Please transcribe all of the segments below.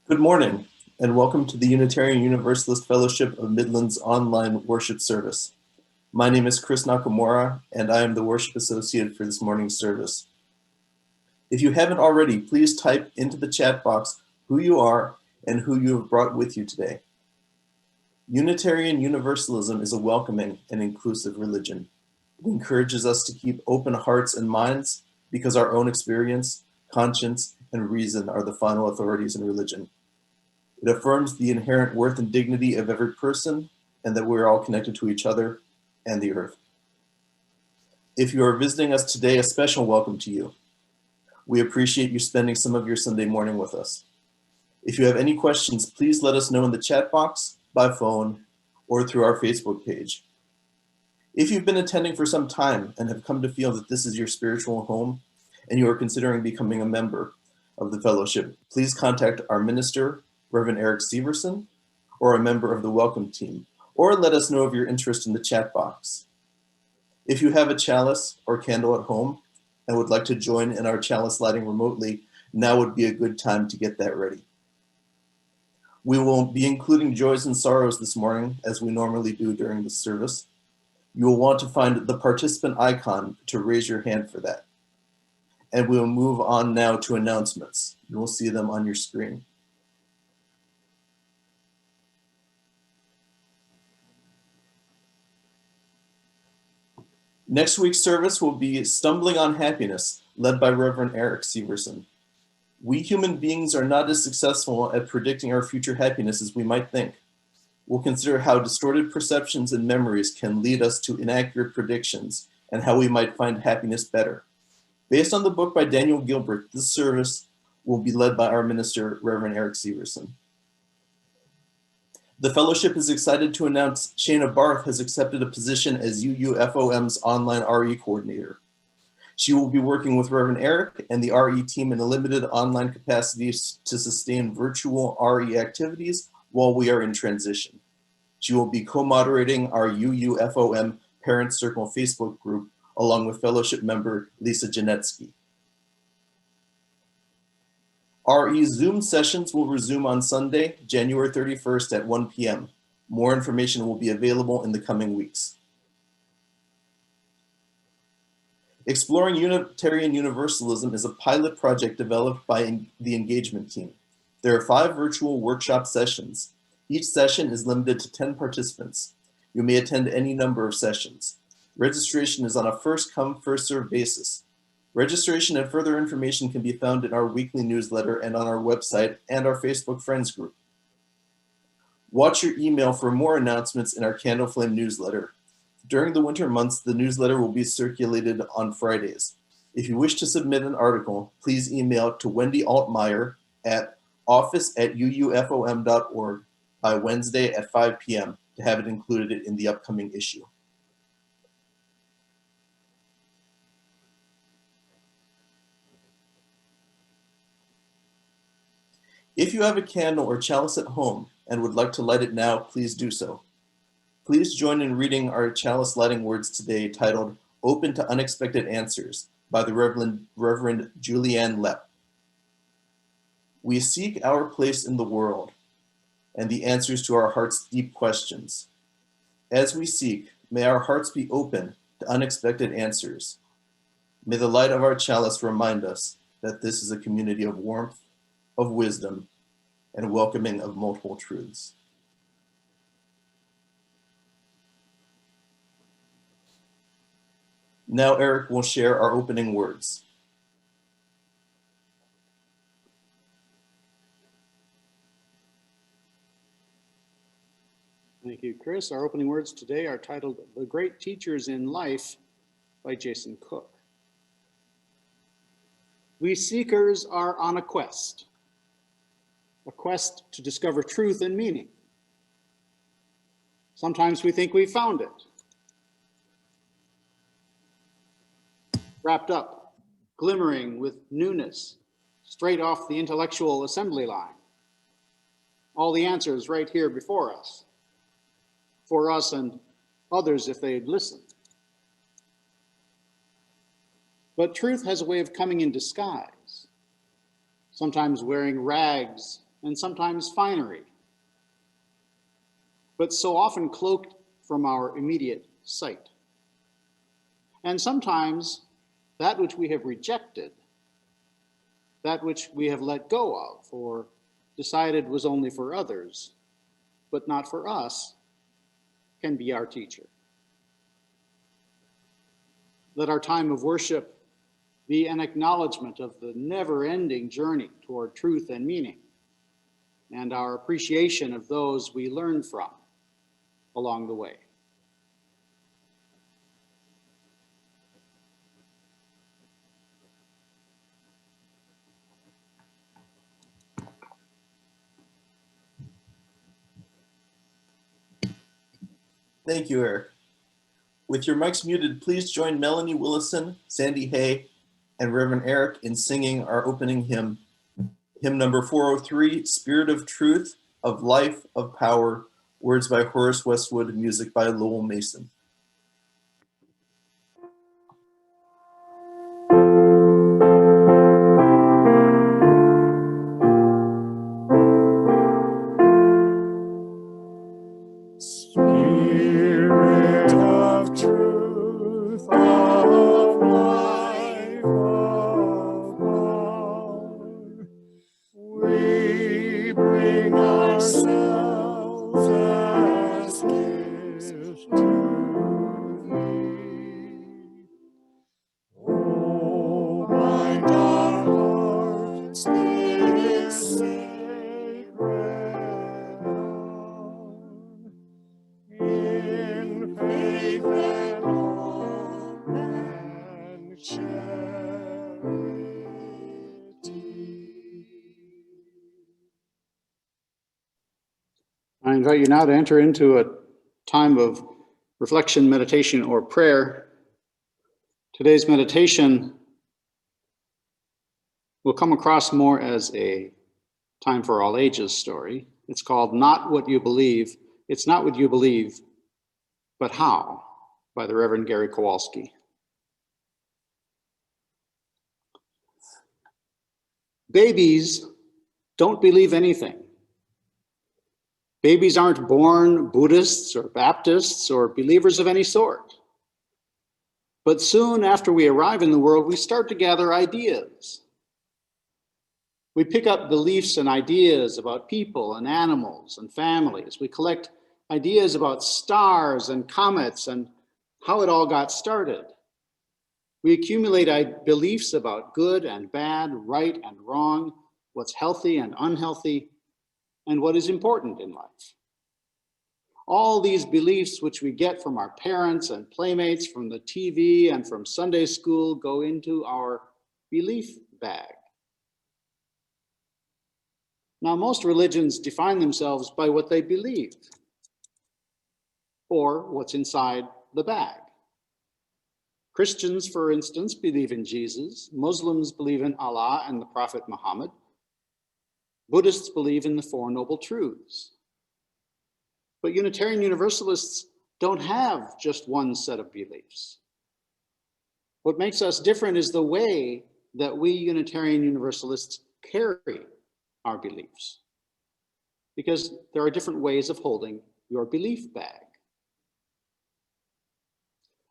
Good morning, and welcome to the Unitarian Universalist Fellowship of Midland's online worship service. My name is Chris Nakamura, and I am the worship associate for this morning's service. If you haven't already, please type into the chat box who you are and who you have brought with you today. Unitarian Universalism is a welcoming and inclusive religion. It encourages us to keep open hearts and minds because our own experience, conscience, and reason are the final authorities in religion. It affirms the inherent worth and dignity of every person and that we're all connected to each other and the earth. If you are visiting us today, a special welcome to you. We appreciate you spending some of your Sunday morning with us. If you have any questions, please let us know in the chat box, by phone, or through our Facebook page. If you've been attending for some time and have come to feel that this is your spiritual home and you are considering becoming a member of the fellowship, please contact our minister, Reverend Eric Severson, or a member of the welcome team, or let us know of your interest in the chat box. If you have a chalice or candle at home and would like to join in our chalice lighting remotely, now would be a good time to get that ready. We will be including joys and sorrows this morning, as we normally do during the service. You will want to find the participant icon to raise your hand for that. And we will move on now to announcements. You will see them on your screen. Next week's service will be Stumbling on Happiness, led by Reverend Eric Severson. We human beings are not as successful at predicting our future happiness as we might think. We'll consider how distorted perceptions and memories can lead us to inaccurate predictions and how we might find happiness better. Based on the book by Daniel Gilbert, this service will be led by our minister, Reverend Eric Severson. The fellowship is excited to announce Shana Barth has accepted a position as UUFOM's online RE coordinator. She will be working with Reverend Eric and the RE team in a limited online capacity to sustain virtual RE activities while we are in transition. She will be co-moderating our UUFOM Parent Circle Facebook group along with fellowship member Lisa Janetsky. RE Zoom sessions will resume on Sunday, January 31st at 1 p.m. More information will be available in the coming weeks. Exploring Unitarian Universalism is a pilot project developed by the engagement team. There are 5 virtual workshop sessions. Each session is limited to 10 participants. You may attend any number of sessions. Registration is on a first-come, first-served basis. Registration and further information can be found in our weekly newsletter and on our website and our Facebook Friends group. Watch your email for more announcements in our Candle Flame newsletter. During the winter months, the newsletter will be circulated on Fridays. If you wish to submit an article, please email to Wendy Altmeyer at office@uufom.org by Wednesday at 5 p.m. to have it included in the upcoming issue. If you have a candle or chalice at home and would like to light it now, please do so. Please join in reading our chalice lighting words today titled Open to Unexpected Answers by the Reverend Julianne Lepp. We seek our place in the world and the answers to our heart's deep questions. As we seek, may our hearts be open to unexpected answers. May the light of our chalice remind us that this is a community of warmth, of wisdom, and welcoming of multiple truths. Now Eric will share our opening words. Thank you, Chris. Our opening words today are titled The Great Teachers in Life by Jason Cook. We seekers are on a quest to discover truth and meaning. Sometimes we think we've found it. Wrapped up, glimmering with newness, straight off the intellectual assembly line. All the answers right here before us, for us and others if they'd listen. But truth has a way of coming in disguise, sometimes wearing rags and sometimes finery, but so often cloaked from our immediate sight. And sometimes that which we have rejected, that which we have let go of or decided was only for others, but not for us, can be our teacher. Let our time of worship be an acknowledgement of the never-ending journey toward truth and meaning, and our appreciation of those we learn from along the way. Thank you, Eric. With your mics muted, please join Melanie Willison, Sandy Hay, and Reverend Eric in singing our opening hymn, hymn number 403, Spirit of Truth, of Life, of Power, words by Horace Westwood, music by Lowell Mason. Spirit of truth, of life, of power, we bring ourselves as gifts to thee. Oh, bind our hearts this sacred hour, in faith and hope and charity. I invite you now to enter into a time of reflection, meditation, or prayer. Today's meditation will come across more as a time for all ages story. It's called Not What You Believe. It's Not What You Believe, But How, by the Reverend Gary Kowalski. Babies don't believe anything. Babies aren't born Buddhists or Baptists or believers of any sort. But soon after we arrive in the world, we start to gather ideas. We pick up beliefs and ideas about people and animals and families. We collect ideas about stars and comets and how it all got started. We accumulate beliefs about good and bad, right and wrong, what's healthy and unhealthy, and what is important in life. All these beliefs which we get from our parents and playmates, from the TV and from Sunday school, go into our belief bag. Now, most religions define themselves by what they believe, or what's inside the bag. Christians, for instance, believe in Jesus. Muslims believe in Allah and the Prophet Muhammad. Buddhists believe in the Four Noble Truths. But Unitarian Universalists don't have just one set of beliefs. What makes us different is the way that we Unitarian Universalists carry our beliefs, because there are different ways of holding your belief bag.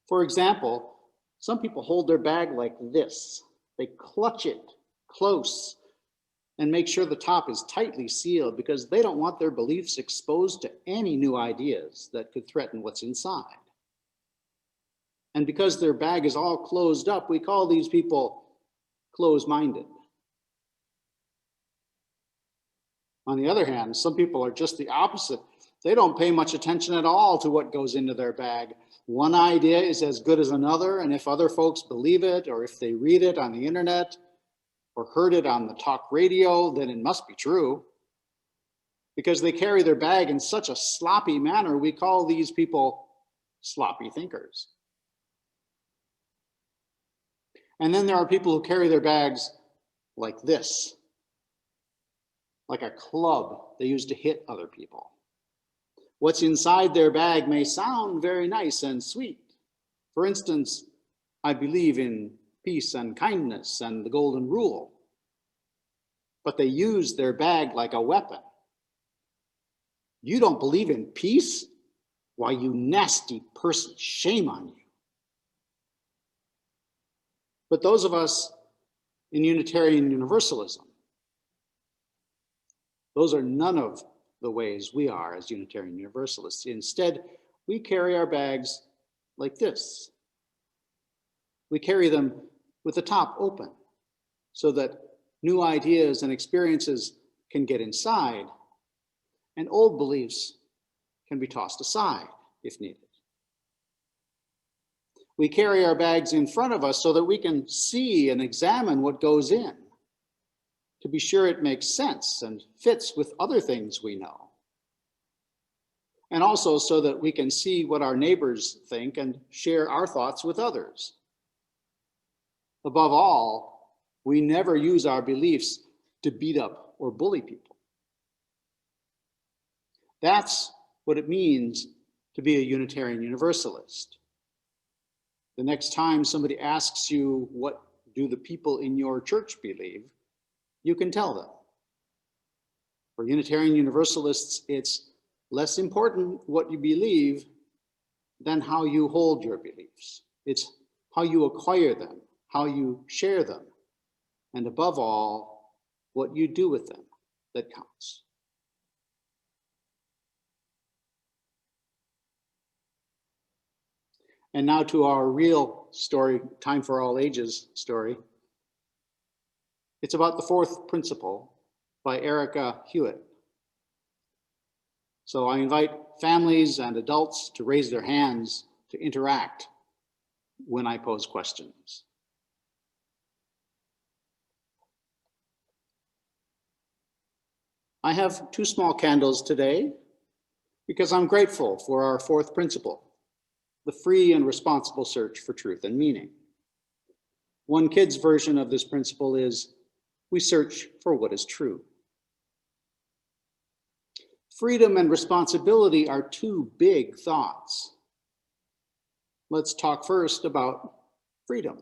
For example, some people hold their bag like this. They clutch it close and make sure the top is tightly sealed because they don't want their beliefs exposed to any new ideas that could threaten what's inside. And because their bag is all closed up, we call these people closed-minded. On the other hand, some people are just the opposite. They don't pay much attention at all to what goes into their bag. One idea is as good as another, and if other folks believe it, or if they read it on the internet, or heard it on the talk radio, then it must be true. Because they carry their bag in such a sloppy manner, we call these people sloppy thinkers. And then there are people who carry their bags like this, like a club they use to hit other people. What's inside their bag may sound very nice and sweet. For instance, I believe in peace and kindness and the golden rule. but they use their bag like a weapon. You don't believe in peace? Why, you nasty person, shame on you. But those of us in Unitarian Universalism, those are none of the ways we are as Unitarian Universalists. Instead, we carry our bags like this. We carry them with the top open so that new ideas and experiences can get inside, and old beliefs can be tossed aside if needed. We carry our bags in front of us so that we can see and examine what goes in, to be sure it makes sense and fits with other things we know. And also so that we can see what our neighbors think and share our thoughts with others. Above all, we never use our beliefs to beat up or bully people. That's what it means to be a Unitarian Universalist. The next time somebody asks you, what do the people in your church believe, you can tell them. For Unitarian Universalists, it's less important what you believe than how you hold your beliefs. It's how you acquire them, how you share them, and above all, what you do with them that counts. And now to our real story, Time for All Ages story. It's about the fourth principle by Erica Hewitt. So I invite families and adults to raise their hands to interact when I pose questions. I have 2 small candles today because I'm grateful for our fourth principle, the free and responsible search for truth and meaning. One kid's version of this principle is, we search for what is true. Freedom and responsibility are 2 big thoughts. Let's talk first about freedom.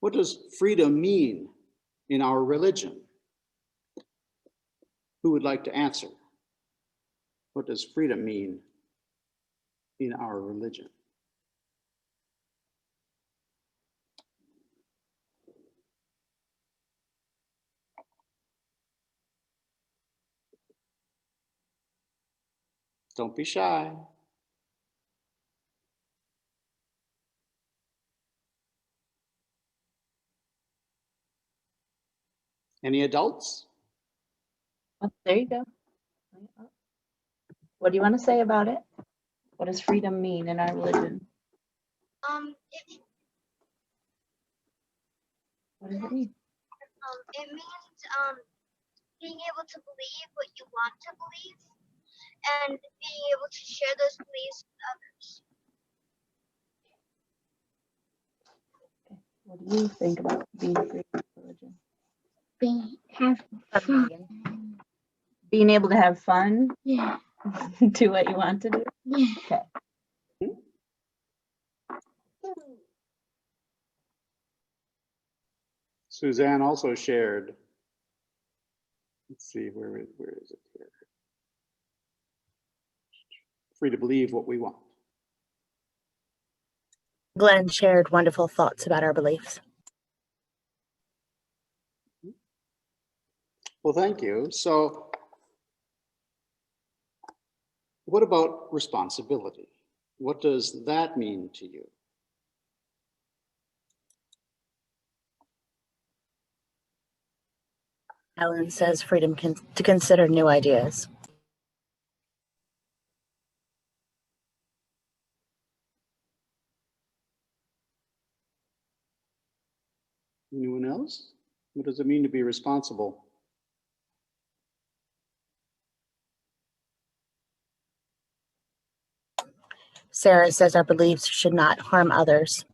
What does freedom mean in our religion? Who would like to answer? What does freedom mean in our religion? Don't be shy. Any adults? Oh, there you go. What do you want to say about it? What does freedom mean in our religion? It, What does it mean? it means being able to believe what you want to believe and being able to share those beliefs with others. What do you think about being free in religion? Have Fun. Being able to have fun, Yeah. do what you want to do. Yeah. Okay. Suzanne also shared. Let's see, where is it here? Free to believe what we want. Glenn shared wonderful thoughts about our beliefs. Well, thank you. So what about responsibility? What does that mean to you? Alan says freedom to consider new ideas. Anyone else? What does it mean to be responsible? Sarah says our beliefs should not harm others.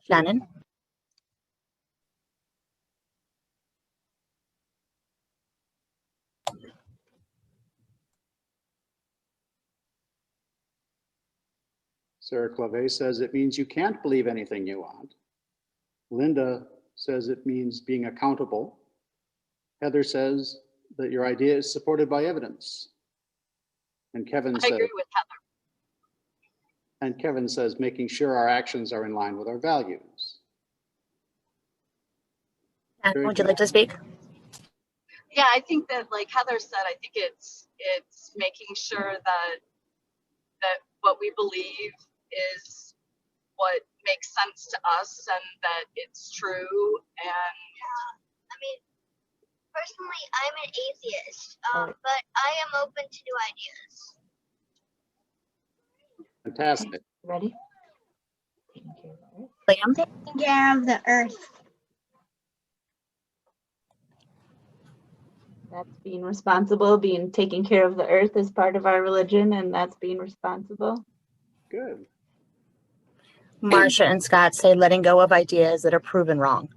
Shannon? Sarah Clave says it means you can't believe anything you want. Linda says it means being accountable. Heather says that your idea is supported by evidence. And Kevin I says, agree with making sure our actions are in line with our values. Ken, Very would you good. like to speak? Yeah, I think that, like Heather said, I think it's making sure that what we believe is what makes sense to us and that it's true. And I mean, personally, I'm an atheist, Alright. but I am open to new ideas. Fantastic. Ready? Taking care of the earth. Liam? Taking care of the earth. That's being responsible, taking care of the earth is part of our religion, and that's being responsible. Good. Marcia and Scott say letting go of ideas that are proven wrong.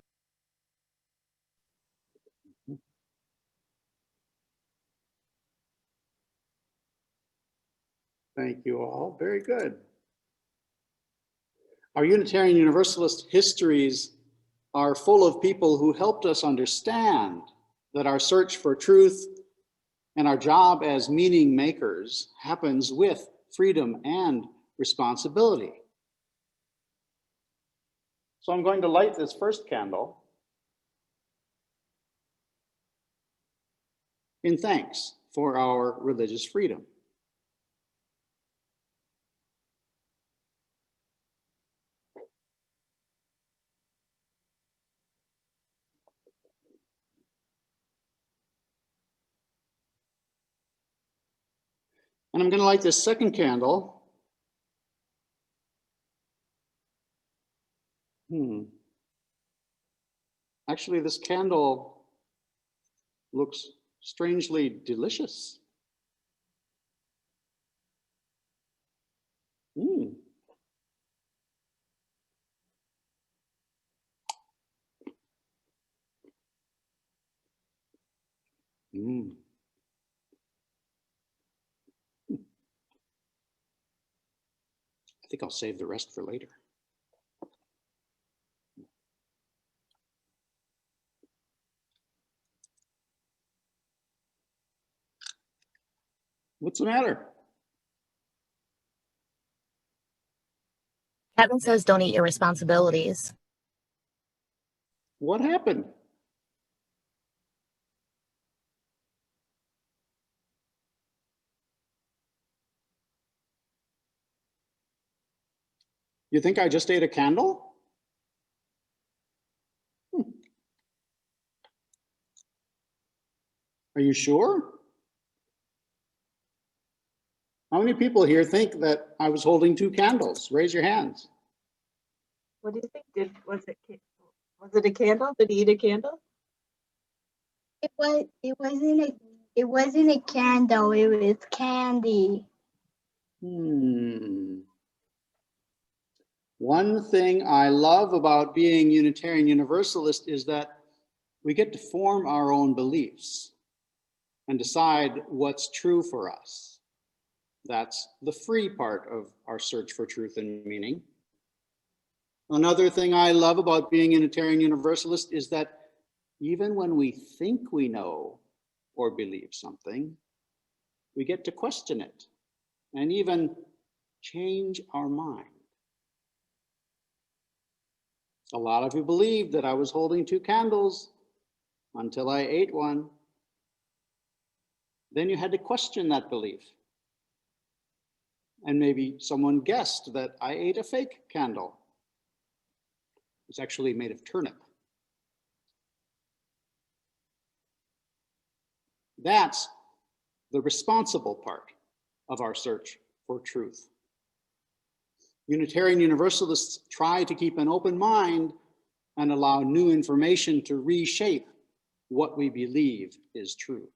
Thank you all. Very good. Our Unitarian Universalist histories are full of people who helped us understand that our search for truth and our job as meaning makers happens with freedom and responsibility. So I'm going to light this first candle in thanks for our religious freedom. And I'm going to light this second candle. Actually, this candle looks strangely delicious. I think I'll save the rest for later. What's the matter? Kevin says don't eat your responsibilities. What happened? You think I just ate a candle? Are you sure? How many people here think that I was holding two candles? Raise your hands. What do you think? Was it a candle? Did he eat a candle? It wasn't a candle, it was candy. One thing I love about being Unitarian Universalist is that we get to form our own beliefs and decide what's true for us. That's the free part of our search for truth and meaning. Another thing I love about being Unitarian Universalist is that even when we think we know or believe something, we get to question it and even change our mind. A lot of you believed that I was holding two candles until I ate one. Then you had to question that belief. And maybe someone guessed that I ate a fake candle. It's actually made of turnip. That's the responsible part of our search for truth. Unitarian Universalists try to keep an open mind and allow new information to reshape what we believe is true.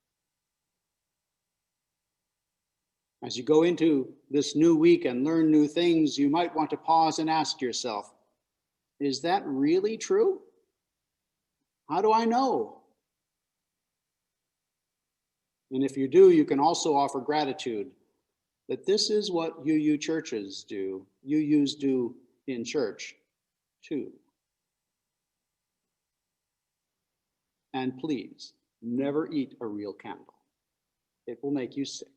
As you go into this new week and learn new things, you might want to pause and ask yourself, is that really true? How do I know? And if you do, you can also offer gratitude that this is what UU churches do, UUs do in church too. And please, never eat a real candle. It will make you sick.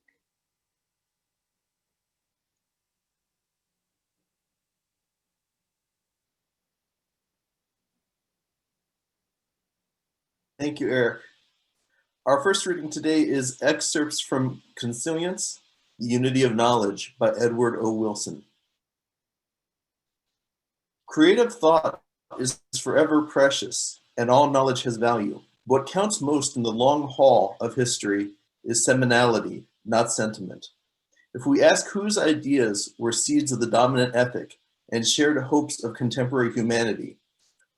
Thank you, Eric. Our first reading today is excerpts from Consilience, The Unity of Knowledge by Edward O. Wilson. Creative thought is forever precious, and all knowledge has value. What counts most in the long haul of history is seminality, not sentiment. If we ask whose ideas were seeds of the dominant ethic and shared hopes of contemporary humanity,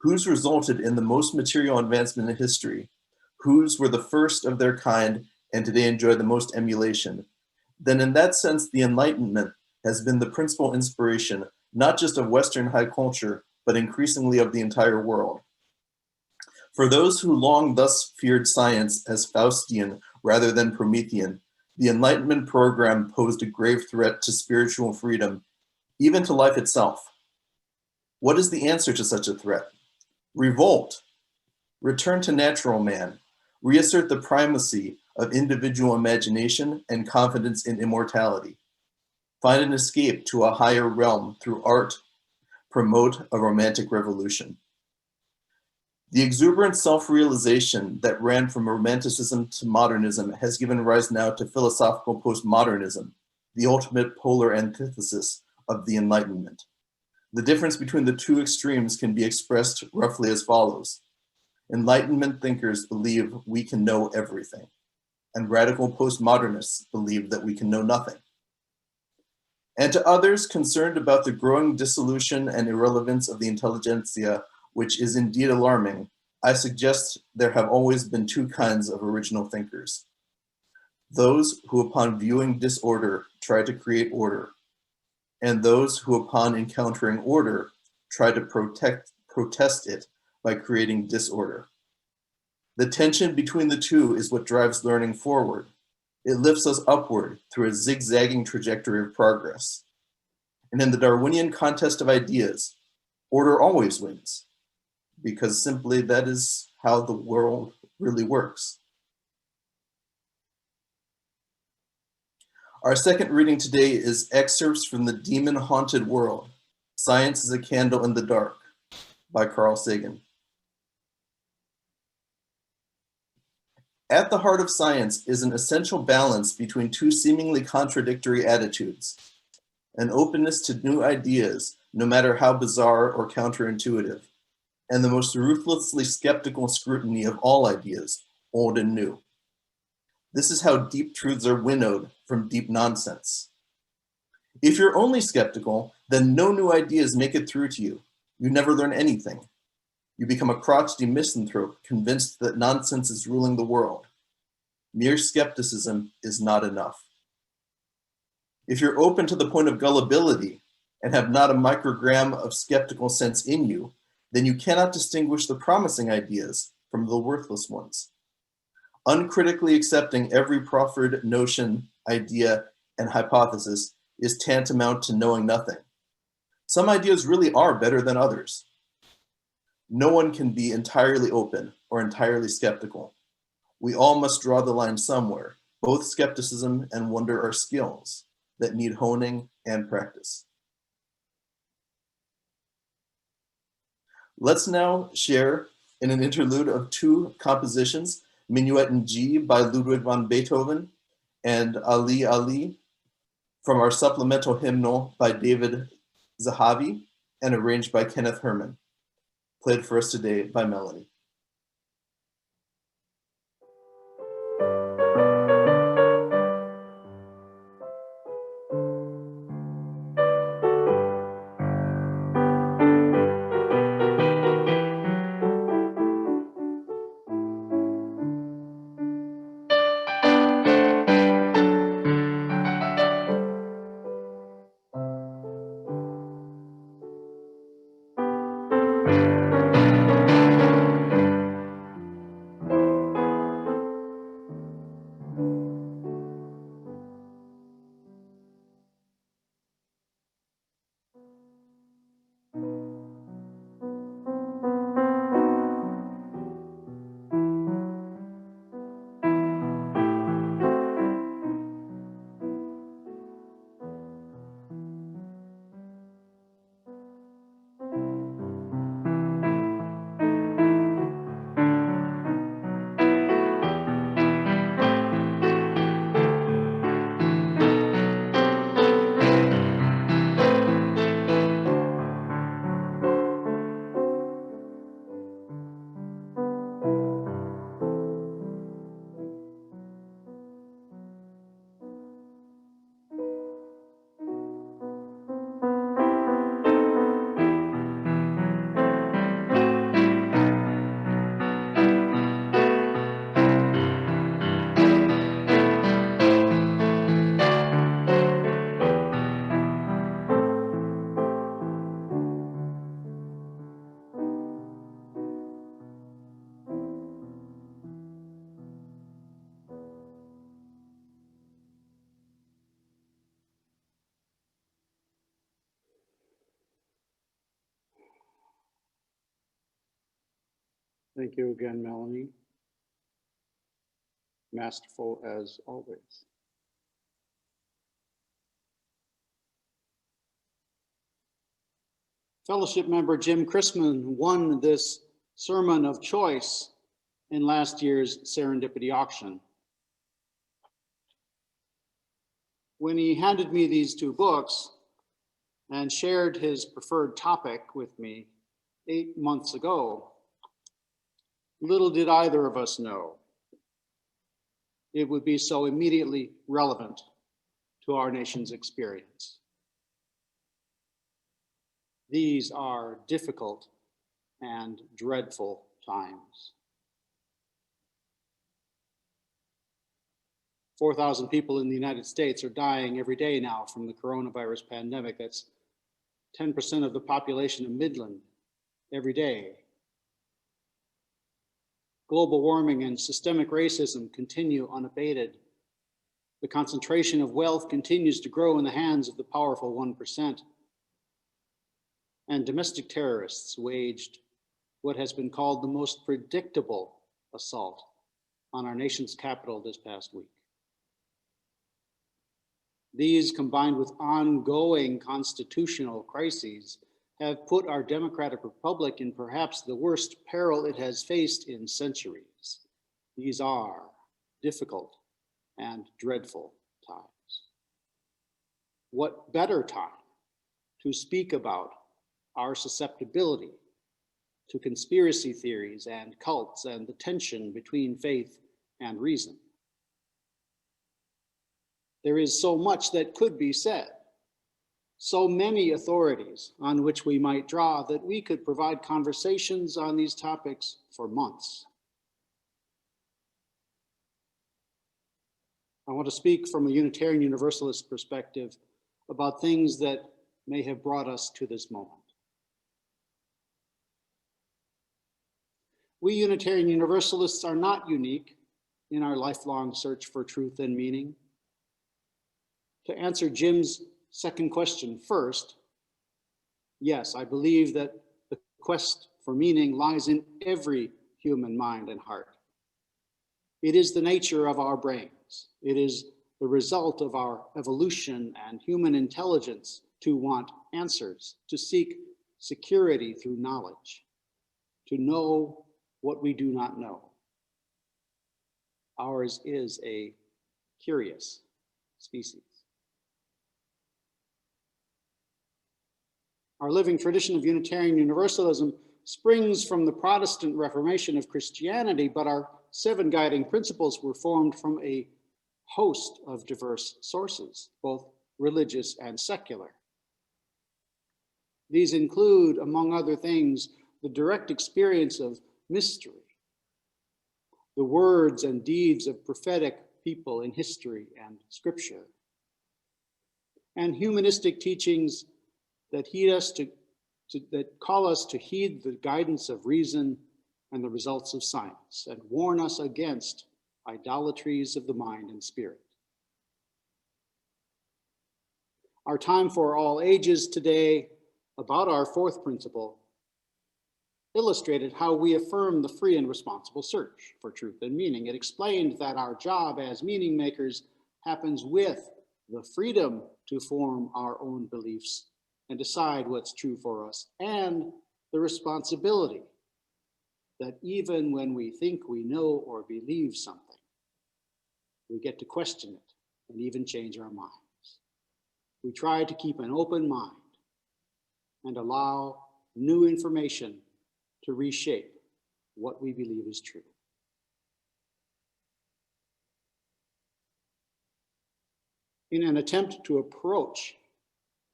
whose resulted in the most material advancement in history, whose were the first of their kind and today enjoy the most emulation, then in that sense the Enlightenment has been the principal inspiration not just of Western high culture, but increasingly of the entire world. For those who long thus feared science as Faustian rather than Promethean, the Enlightenment program posed a grave threat to spiritual freedom, even to life itself. What is the answer to such a threat? Revolt, return to natural man, reassert the primacy of individual imagination and confidence in immortality. Find an escape to a higher realm through art, promote a romantic revolution. The exuberant self-realization that ran from Romanticism to modernism has given rise now to philosophical postmodernism, the ultimate polar antithesis of the Enlightenment. The difference between the two extremes can be expressed roughly as follows. Enlightenment thinkers believe we can know everything, and radical postmodernists believe that we can know nothing. And to others concerned about the growing dissolution and irrelevance of the intelligentsia, which is indeed alarming, I suggest there have always been two kinds of original thinkers. Those who upon viewing disorder try to create order, and those who upon encountering order try to protest it by creating disorder. The tension between the two is what drives learning forward. It lifts us upward through a zigzagging trajectory of progress. And in the Darwinian contest of ideas, order always wins, because simply that is how the world really works. Our second reading today is excerpts from The Demon-Haunted World, Science is a Candle in the Dark, by Carl Sagan. At the heart of science is an essential balance between two seemingly contradictory attitudes, an openness to new ideas, no matter how bizarre or counterintuitive, and the most ruthlessly skeptical scrutiny of all ideas, old and new. This is how deep truths are winnowed from deep nonsense. If you're only skeptical, then no new ideas make it through to you. You never learn anything. You become a crotchety misanthrope convinced that nonsense is ruling the world. Mere skepticism is not enough. If you're open to the point of gullibility and have not a microgram of skeptical sense in you, then you cannot distinguish the promising ideas from the worthless ones. Uncritically accepting every proffered notion, idea, and hypothesis is tantamount to knowing nothing. Some ideas really are better than others. No one can be entirely open or entirely skeptical. We all must draw the line somewhere. Both skepticism and wonder are skills that need honing and practice. Let's now share in an interlude of two compositions, Minuet in G by Ludwig van Beethoven and Ali Ali from our supplemental hymnal by David Zahavi and arranged by Kenneth Herman, played for us today by Melanie. Thank you again, Melanie. Masterful as always. Fellowship member Jim Chrisman won this sermon of choice in last year's Serendipity auction. When he handed me these two books and shared his preferred topic with me 8 months ago, little did either of us know it would be so immediately relevant to our nation's experience. These are difficult and dreadful times. 4,000 people in the United States are dying every day now from the coronavirus pandemic. That's 10% of the population of Midland every day. Global warming and systemic racism continue unabated. The concentration of wealth continues to grow in the hands of the powerful 1%. And domestic terrorists waged what has been called the most predictable assault on our nation's capital this past week. These, combined with ongoing constitutional crises, have put our democratic republic in perhaps the worst peril it has faced in centuries. These are difficult and dreadful times. What better time to speak about our susceptibility to conspiracy theories and cults and the tension between faith and reason? There is so much that could be said, so many authorities on which we might draw, that we could provide conversations on these topics for months. I want to speak from a Unitarian Universalist perspective about things that may have brought us to this moment. We Unitarian Universalists are not unique in our lifelong search for truth and meaning. To answer Jim's second question first, yes, I believe that the quest for meaning lies in every human mind and heart. It is the nature of our brains. It is the result of our evolution and human intelligence to want answers, to seek security through knowledge, to know what we do not know. Ours is a curious species. Our living tradition of Unitarian Universalism springs from the Protestant Reformation of Christianity, but our 7 guiding principles were formed from a host of diverse sources, both religious and secular. These include, among other things, the direct experience of mystery, the words and deeds of prophetic people in history and scripture, and humanistic teachings that call us to heed the guidance of reason and the results of science, and warn us against idolatries of the mind and spirit. Our Time for All Ages today, about our 4th principle, illustrated how we affirm the free and responsible search for truth and meaning. It explained that our job as meaning makers happens with the freedom to form our own beliefs and decide what's true for us, and the responsibility that even when we think we know or believe something, we get to question it and even change our minds. We try to keep an open mind and allow new information to reshape what we believe is true. In an attempt to approach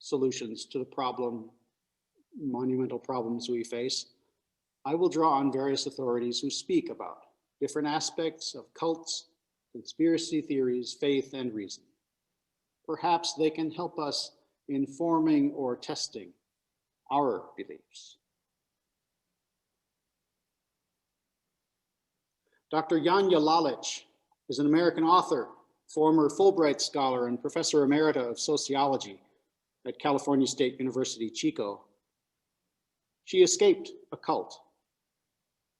solutions to the monumental problems we face, I will draw on various authorities who speak about different aspects of cults, conspiracy theories, faith, and reason. Perhaps they can help us in forming or testing our beliefs. Dr. Janja Lalich is an American author, former Fulbright Scholar, and Professor Emerita of Sociology at California State University, Chico. She escaped a cult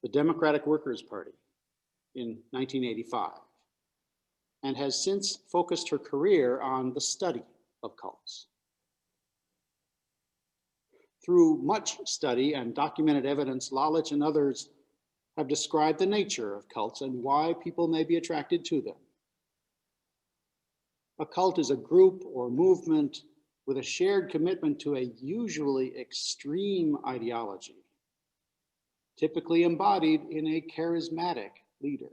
the Democratic Workers' Party in 1985, and has since focused her career on the study of cults. Through much study and documented evidence, Lalich and others have described the nature of cults and why people may be attracted to them. A cult is a group or movement with a shared commitment to a usually extreme ideology, typically embodied in a charismatic leader.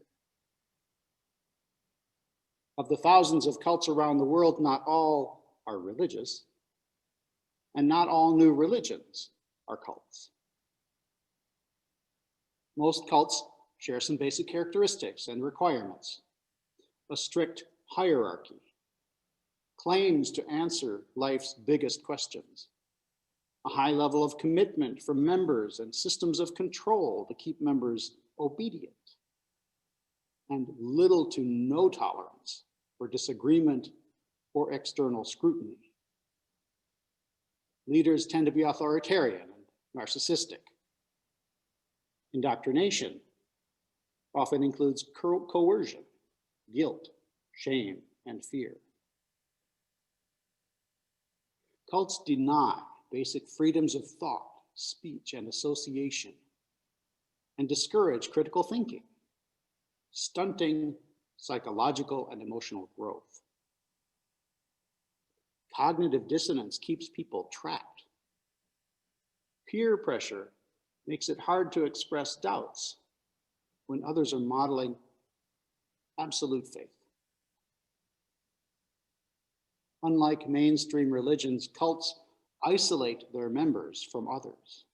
Of the thousands of cults around the world, not all are religious, and not all new religions are cults. Most cults share some basic characteristics and requirements: a strict hierarchy, claims to answer life's biggest questions, a high level of commitment from members and systems of control to keep members obedient, and little to no tolerance for disagreement or external scrutiny. Leaders tend to be authoritarian and narcissistic. Indoctrination often includes coercion, guilt, shame, and fear. Cults deny basic freedoms of thought, speech, and association, and discourage critical thinking, stunting psychological and emotional growth. Cognitive dissonance keeps people trapped. Peer pressure makes it hard to express doubts when others are modeling absolute faith. Unlike mainstream religions, cults isolate their members from others.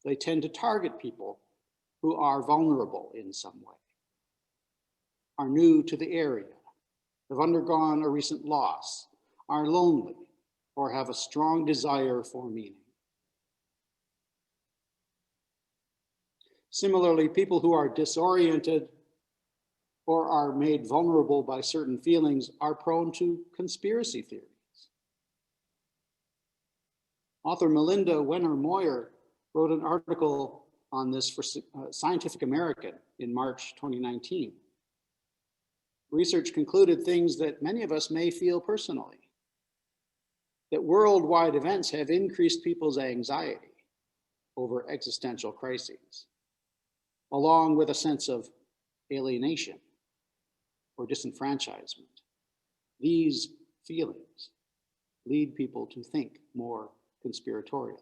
They tend to target people who are vulnerable in some way, are new to the area, have undergone a recent loss, are lonely, or have a strong desire for meaning. Similarly, people who are disoriented or are made vulnerable by certain feelings are prone to conspiracy theories. Author Melinda Wenner-Moyer wrote an article on this for Scientific American in March 2019. Research concluded things that many of us may feel personally: that worldwide events have increased people's anxiety over existential crises, along with a sense of alienation or disenfranchisement. These feelings lead people to think more conspiratorially.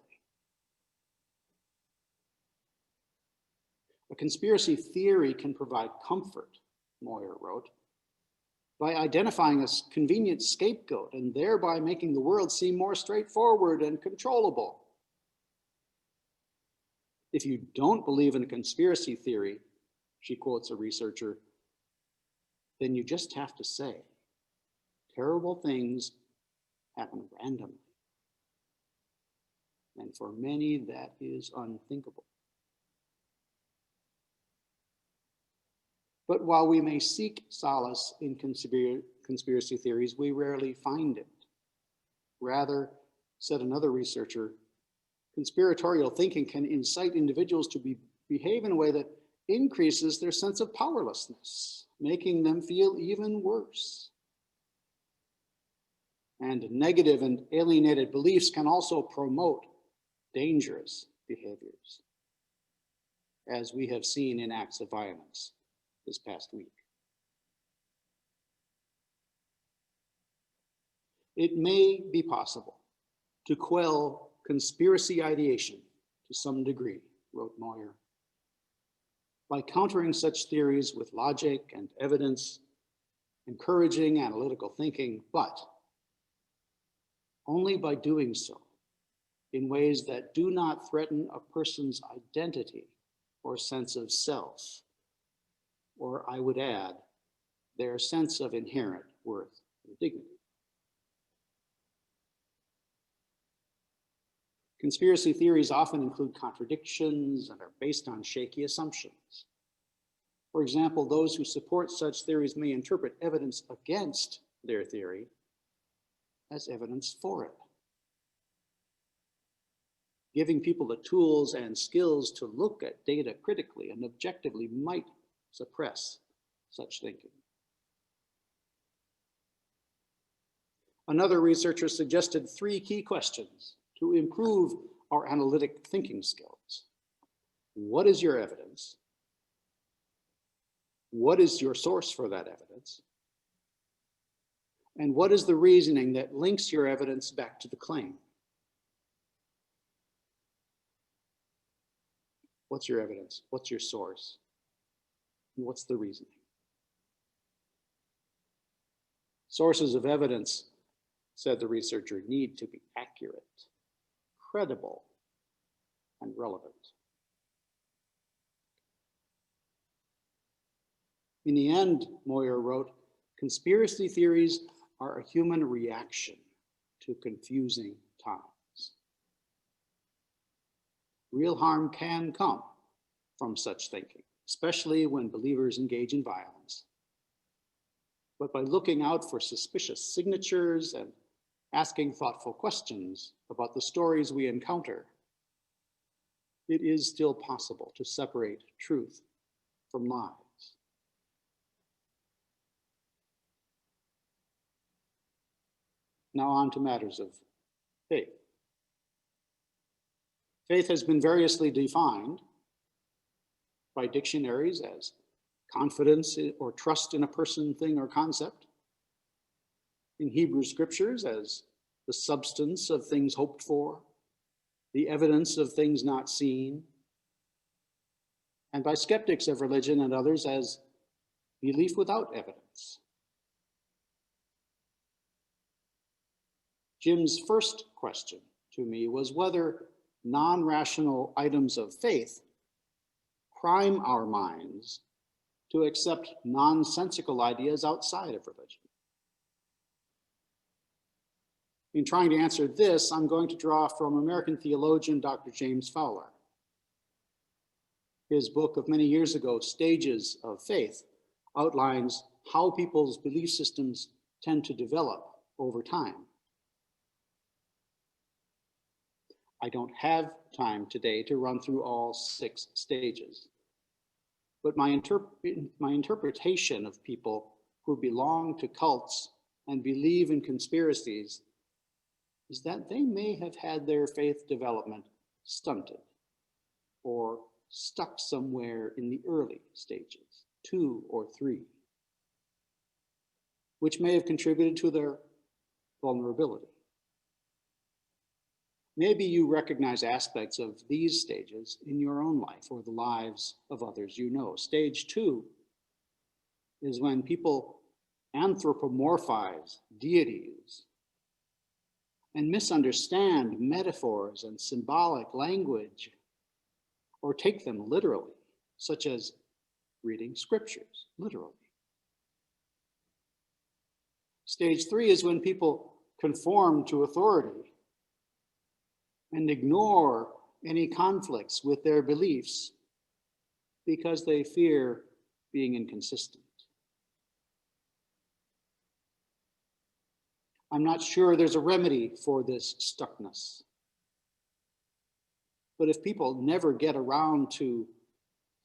A conspiracy theory can provide comfort, Moyer wrote, by identifying a convenient scapegoat and thereby making the world seem more straightforward and controllable. If you don't believe in a conspiracy theory, she quotes a researcher, then you just have to say, terrible things happen randomly. And for many, that is unthinkable. But while we may seek solace in conspiracy theories, we rarely find it. Rather, said another researcher, conspiratorial thinking can incite individuals to behave in a way that increases their sense of powerlessness, making them feel even worse. And negative and alienated beliefs can also promote dangerous behaviors, as we have seen in acts of violence this past week. It may be possible to quell conspiracy ideation to some degree, wrote Moyer, by countering such theories with logic and evidence, encouraging analytical thinking, but only by doing so in ways that do not threaten a person's identity or sense of self, or I would add, their sense of inherent worth and dignity. Conspiracy theories often include contradictions and are based on shaky assumptions. For example, those who support such theories may interpret evidence against their theory as evidence for it. Giving people the tools and skills to look at data critically and objectively might suppress such thinking. Another researcher suggested 3 key questions to improve our analytic thinking skills. What is your evidence? What is your source for that evidence? And what is the reasoning that links your evidence back to the claim? What's your evidence? What's your source? And what's the reasoning? Sources of evidence, said the researcher, need to be accurate, credible, and relevant. In the end, Moyer wrote, conspiracy theories are a human reaction to confusing times. Real harm can come from such thinking, especially when believers engage in violence. But by looking out for suspicious signatures and asking thoughtful questions about the stories we encounter, it is still possible to separate truth from lies. Now on to matters of faith. Faith has been variously defined by dictionaries as confidence or trust in a person, thing, or concept. In Hebrew scriptures as the substance of things hoped for, the evidence of things not seen, and by skeptics of religion and others as belief without evidence. Jim's first question to me was whether non-rational items of faith prime our minds to accept nonsensical ideas outside of religion. In trying to answer this, I'm going to draw from American theologian Dr. James Fowler. His book of many years ago, Stages of Faith, outlines how people's belief systems tend to develop over time. I don't have time today to run through all 6 stages, but my interpretation of people who belong to cults and believe in conspiracies is that they may have had their faith development stunted or stuck somewhere in the early stages, 2 or 3, which may have contributed to their vulnerability. Maybe you recognize aspects of these stages in your own life or the lives of others you know. Stage 2 is when people anthropomorphize deities and misunderstand metaphors and symbolic language or take them literally, such as reading scriptures literally. Stage 3 is when people conform to authority and ignore any conflicts with their beliefs because they fear being inconsistent. I'm not sure there's a remedy for this stuckness. But if people never get around to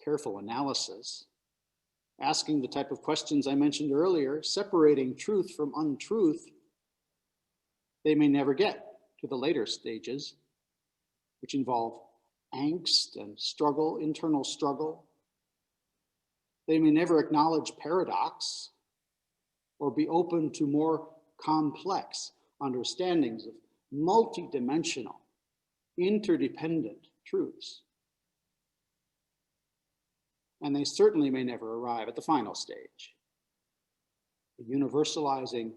careful analysis, asking the type of questions I mentioned earlier, separating truth from untruth, they may never get to the later stages, which involve angst and struggle, internal struggle. They may never acknowledge paradox or be open to more complex understandings of multidimensional, interdependent truths. And they certainly may never arrive at the final stage, the universalizing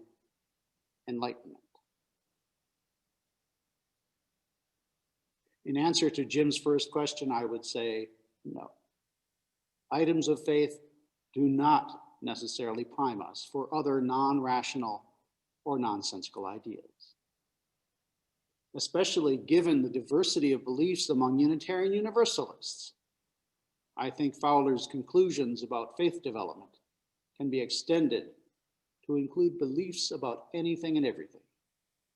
enlightenment. In answer to Jim's first question, I would say no. Items of faith do not necessarily prime us for other non-rational or nonsensical ideas, especially given the diversity of beliefs among Unitarian Universalists. I think Fowler's conclusions about faith development can be extended to include beliefs about anything and everything,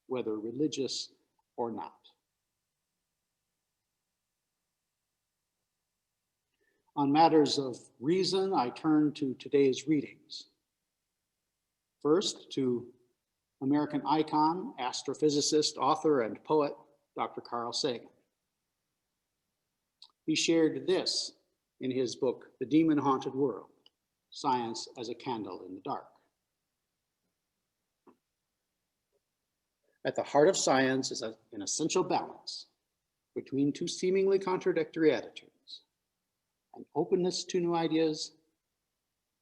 whether religious or not. On matters of reason, I turn to today's readings. First, to American icon, astrophysicist, author, and poet, Dr. Carl Sagan. He shared this in his book, The Demon-Haunted World: Science as a Candle in the Dark. At the heart of science is an essential balance between two seemingly contradictory attitudes: an openness to new ideas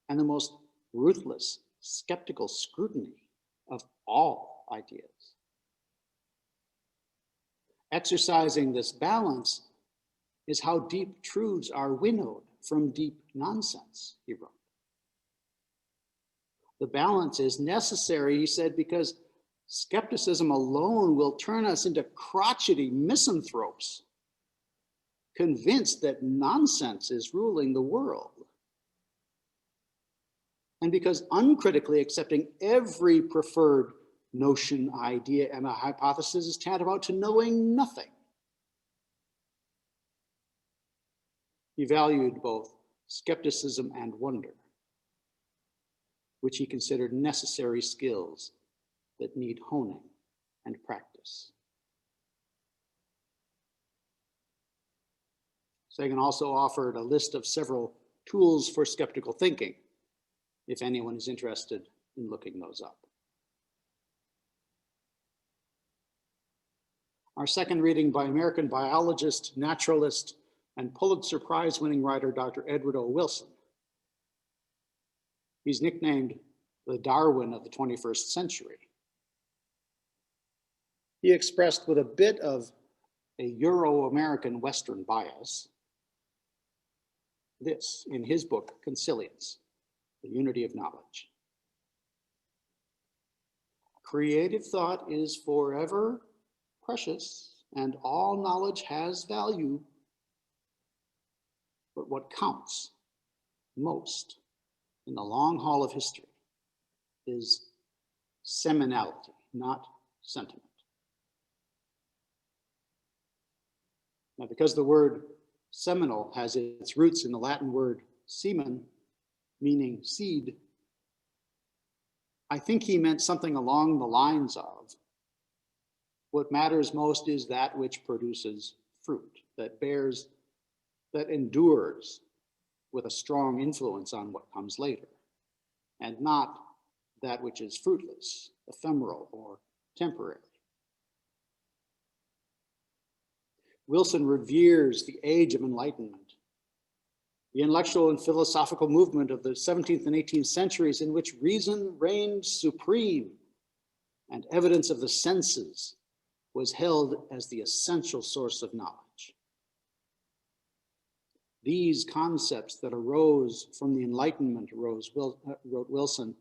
and the most ruthless, skeptical scrutiny of all ideas. Exercising this balance is how deep truths are winnowed from deep nonsense, he wrote. The balance is necessary, he said, because skepticism alone will turn us into crotchety misanthropes, convinced that nonsense is ruling the world. And because uncritically accepting every preferred notion, idea, and a hypothesis is tantamount to knowing nothing. He valued both skepticism and wonder, which he considered necessary skills that need honing and practice. Sagan also offered a list of several tools for skeptical thinking, if anyone is interested in looking those up. Our second reading by American biologist, naturalist, and Pulitzer Prize-winning writer, Dr. Edward O. Wilson. He's nicknamed the Darwin of the 21st century. He expressed with a bit of a Euro-American Western bias this in his book, Consilience: The Unity of Knowledge. Creative thought is forever precious, and all knowledge has value. But what counts most in the long haul of history is seminality, not sentiment. Now, because the word seminal has its roots in the Latin word semen, meaning seed, I think he meant something along the lines of, what matters most is that which produces fruit, that bears, that endures with a strong influence on what comes later, and not that which is fruitless, ephemeral, or temporary. Wilson reveres the age of enlightenment, the intellectual and philosophical movement of the 17th and 18th centuries in which reason reigned supreme and evidence of the senses was held as the essential source of knowledge. These concepts that arose from the Enlightenment, wrote Wilson,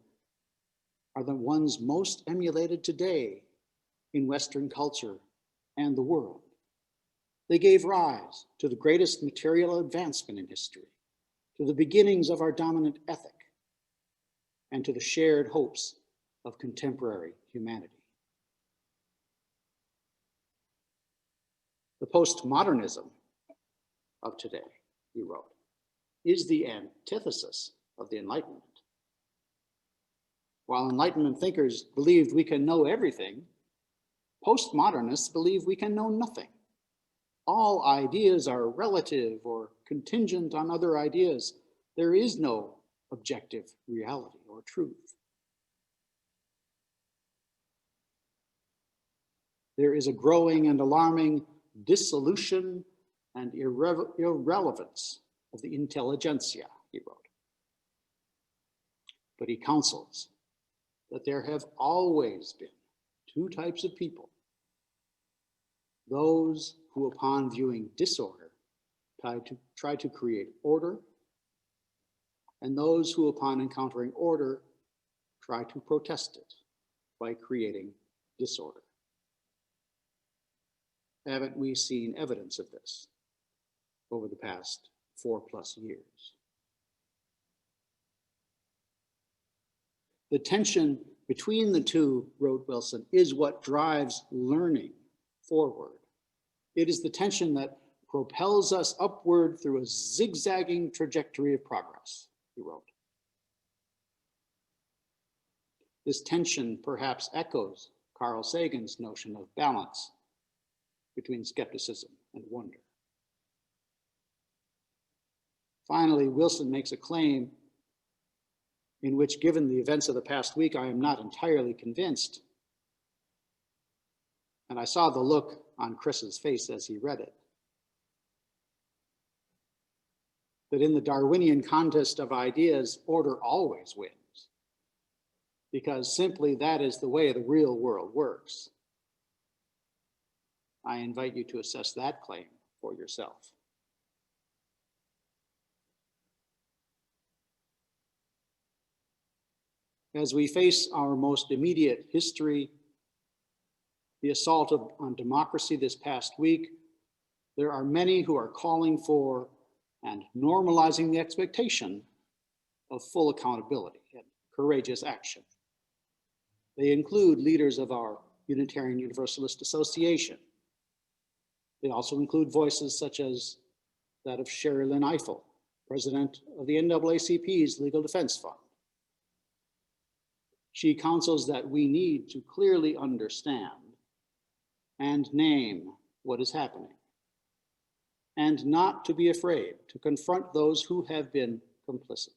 are the ones most emulated today in Western culture and the world. They gave rise to the greatest material advancement in history, to the beginnings of our dominant ethic, and to the shared hopes of contemporary humanity. The postmodernism of today, he wrote, is the antithesis of the Enlightenment. While Enlightenment thinkers believed we can know everything, postmodernists believe we can know nothing. All ideas are relative or contingent on other ideas. There is no objective reality or truth. There is a growing and alarming dissolution and irrelevance of the intelligentsia, he wrote. But he counsels that there have always been two types of people: those who, upon viewing disorder, try to create order, and those who, upon encountering order, try to protest it by creating disorder. Haven't we seen evidence of this over the past 4+ years? The tension between the two, wrote Wilson, is what drives learning forward. It is the tension that propels us upward through a zigzagging trajectory of progress, he wrote. This tension perhaps echoes Carl Sagan's notion of balance between skepticism and wonder. Finally, Wilson makes a claim in which, given the events of the past week, I am not entirely convinced. And I saw the look on Chris's face as he read it. That in the Darwinian contest of ideas, order always wins, because simply that is the way the real world works. I invite you to assess that claim for yourself. As we face our most immediate history, the assault on democracy this past week, there are many who are calling for and normalizing the expectation of full accountability and courageous action. They include leaders of our Unitarian Universalist Association. They also include voices such as that of Sherry Lynn Eiffel, president of the NAACP's Legal Defense Fund. She counsels that we need to clearly understand and name what is happening, and not to be afraid to confront those who have been complicit.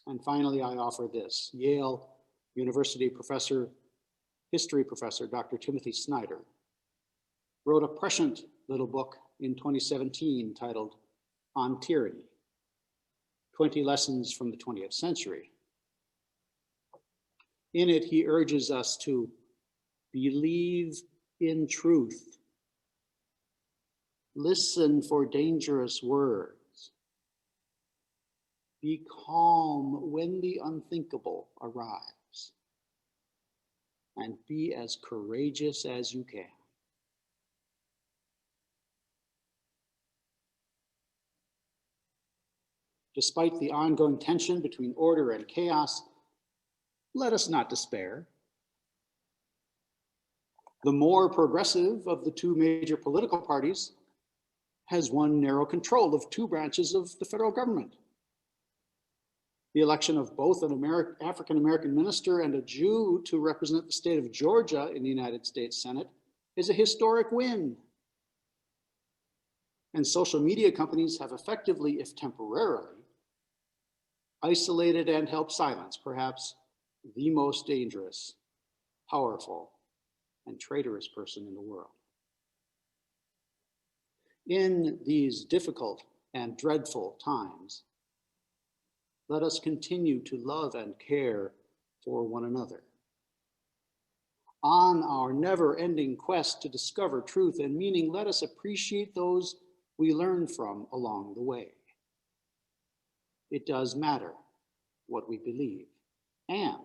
And finally, I offer this. Yale University history professor, Dr. Timothy Snyder, wrote a prescient little book in 2017 titled On Tyranny, 20 Lessons from the 20th Century. In it, he urges us to believe in truth, listen for dangerous words, be calm when the unthinkable arrives, and be as courageous as you can. Despite the ongoing tension between order and chaos, let us not despair. The more progressive of the two major political parties has won narrow control of two branches of the federal government. The election of both an African-American minister and a Jew to represent the state of Georgia in the United States Senate is a historic win. And social media companies have effectively, if temporarily, isolated and helped silence perhaps the most dangerous, powerful, and traitorous person in the world. In these difficult and dreadful times, let us continue to love and care for one another. On our never-ending quest to discover truth and meaning, let us appreciate those we learn from along the way. It does matter what we believe, and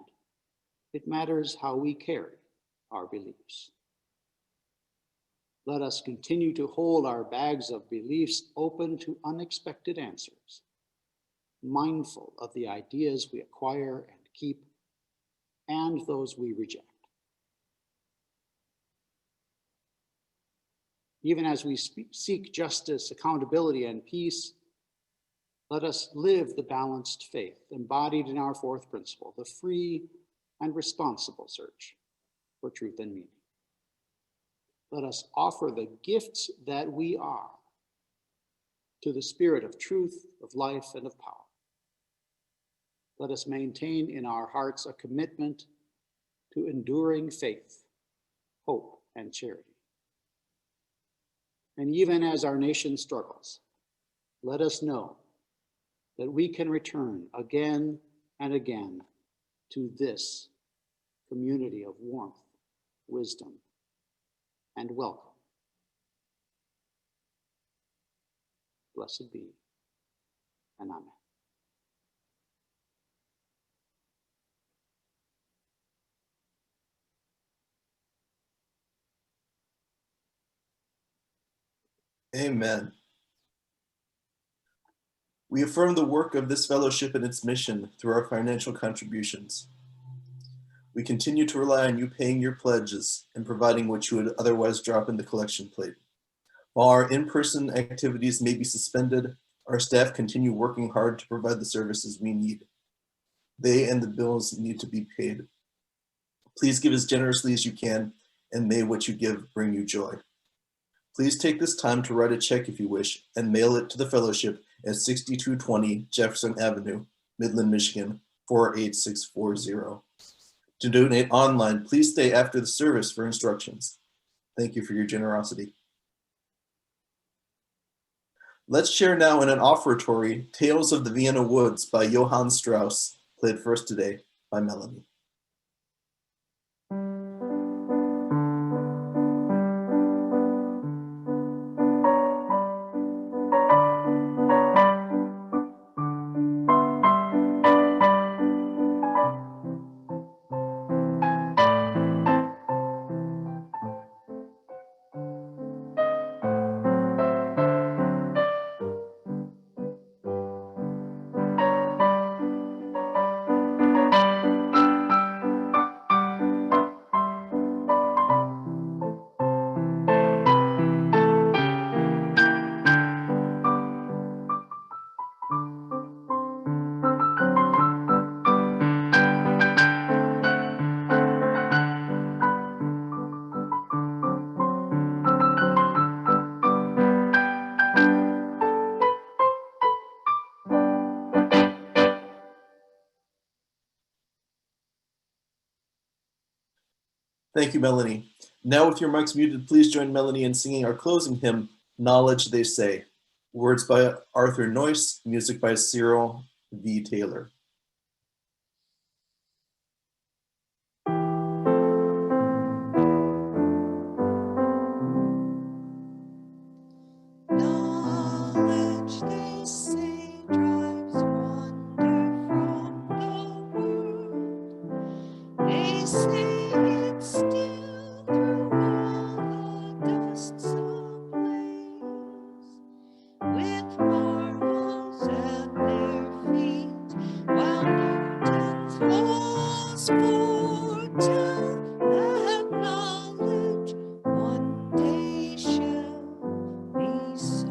it matters how we carry our beliefs. Let us continue to hold our bags of beliefs open to unexpected answers, mindful of the ideas we acquire and keep, and those we reject. Even as we seek justice, accountability, and peace, let us live the balanced faith embodied in our fourth principle, the free and responsible search for truth and meaning. Let us offer the gifts that we are to the spirit of truth, of life, and of power. Let us maintain in our hearts a commitment to enduring faith, hope, and charity. And even as our nation struggles, let us know that we can return again and again to this community of warmth, wisdom, and welcome. Blessed be, and amen. Amen. We affirm the work of this fellowship and its mission through our financial contributions. We continue to rely on you paying your pledges and providing what you would otherwise drop in the collection plate. While our in-person activities may be suspended, our staff continue working hard to provide the services we need. They and the bills need to be paid. Please give as generously as you can, and may what you give bring you joy. Please take this time to write a check if you wish and mail it to the fellowship at 6220 Jefferson Avenue, Midland, Michigan, 48640. To donate online, please stay after the service for instructions. Thank you for your generosity. Let's share now in an offertory Tales of the Vienna Woods by Johann Strauss, played first today by Melanie. Thank you, Melanie. Now with your mics muted, please join Melanie in singing our closing hymn, Knowledge They Say. Words by Arthur Noyce, music by Cyril V. Taylor. Knowledge, they say, drives wonder from the world. They say it's still through all the dusts ablaze, with marvels at their feet, while Newton's laws foretell that knowledge one day shall be so.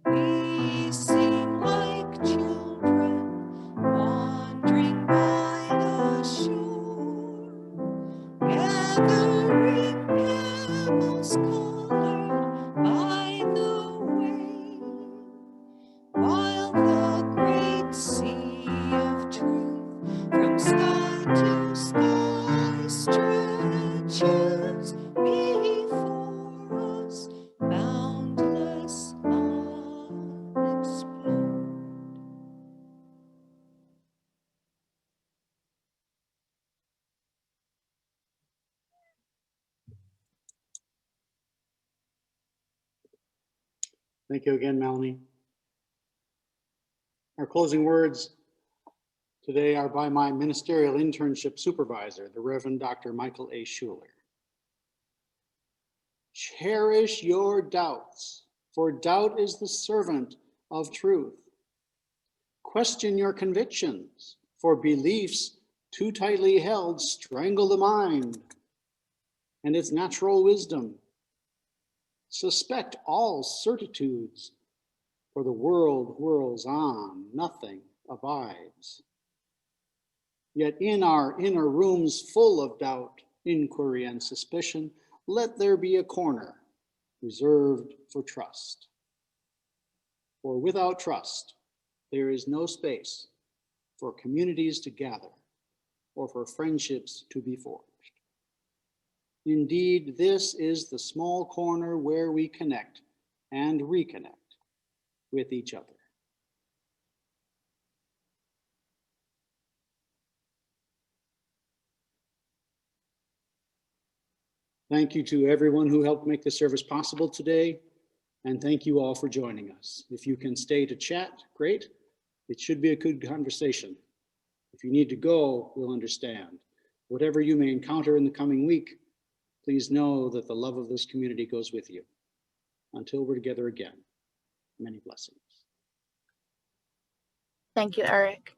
We seem like children wandering by the shore, gathering pebbles colored by the wave, while the great sea of truth from sky to sky stretches before us, boundless, unexplored. Thank you again, Melanie. Our closing words today are by my ministerial internship supervisor, the Reverend Dr. Michael A. Schuler. Cherish your doubts, for doubt is the servant of truth. Question your convictions, for beliefs too tightly held strangle the mind and its natural wisdom. Suspect all certitudes, for the world whirls on, nothing abides. Yet in our inner rooms full of doubt, inquiry, and suspicion, let there be a corner reserved for trust. For without trust, there is no space for communities to gather or for friendships to be forged. Indeed, this is the small corner where we connect and reconnect with each other. Thank you to everyone who helped make the service possible today, and thank you all for joining us. If you can stay to chat, great. It should be a good conversation. If you need to go, we'll understand. Whatever you may encounter in the coming week, please know that the love of this community goes with you. Until we're together again, many blessings. Thank you, Eric.